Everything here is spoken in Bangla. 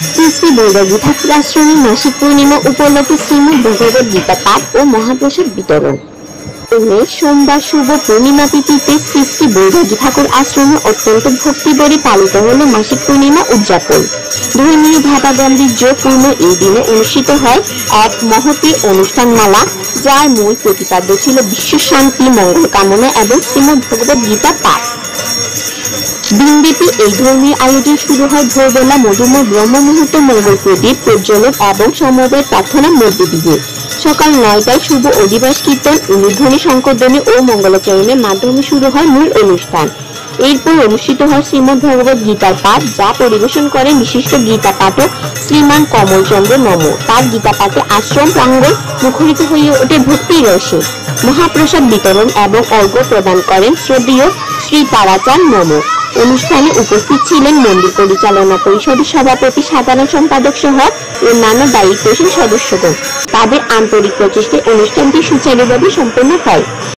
শ্রী শ্রী বৈরাগী ঠাকুর আশ্রমে মাসিক পূর্ণিমা উপলক্ষে শ্রীমদ্ ভগবদ গীতা পাঠ ও মহাপ্রসাদ বিতরণ। সোমবার শুভ পূর্ণিমা তিথিতে শ্রী শ্রী বৈরাগী ঠাকুর আশ্রমে অত্যন্ত ভক্তিভরে পালিত হল মাসিক পূর্ণিমা উদযাপন। ধর্মীয় ভাবাগাম্ভীর্যপূর্ণ এই দিনে অনুষ্ঠিত হয় এক মহতী অনুষ্ঠানমালা, যার মূল প্রতিপাদ্য ছিল বিশ্ব শান্তি, মঙ্গল কামনা এবং শ্রীমদ্ ভগবদ গীতা পাঠ। দিনব্যাপী এই ধর্মীয় আয়োজন শুরু হয় ভোরবেলা মধুময় ব্রহ্ম মুহূর্ত, মঙ্গল প্রদীপ প্রজ্বলন এবং সমবেত প্রার্থনার মধ্য দিয়ে। সকাল 9টায় শুভ অধিবাস কীর্তন, উলুধ্বনি, শঙ্করধ্বনি ও মঙ্গলাচরণের মাধ্যমে শুরু হয় মূল অনুষ্ঠান। এরপর অনুষ্ঠিত হয় শ্রীমদ্ ভগবদ গীতার পাঠ, যা পরিবেশন করেন বিশিষ্ট গীতা পাঠক শ্রীমান কমলচন্দ্র নম। তার গীতা পাঠে আশ্রম প্রাঙ্গণ মুখরিত হয়ে ওঠে ভক্তির রসে। মহাপ্রসাদ বিতরণ এবং অর্ঘ্য প্রদান করেন শ্রদ্ধেয় শ্রী তারাচাঁদ নম। অনুষ্ঠানে উপস্থিত ছিলেন মন্দির পরিচালনা পরিষদের সভাপতি, সাধারণ সম্পাদক সহ অন্যান্য দায়িত্বশীল সদস্যগণ। তাদের আন্তরিক প্রচেষ্টায় অনুষ্ঠানটি সুচারুভাবে সম্পন্ন হয়।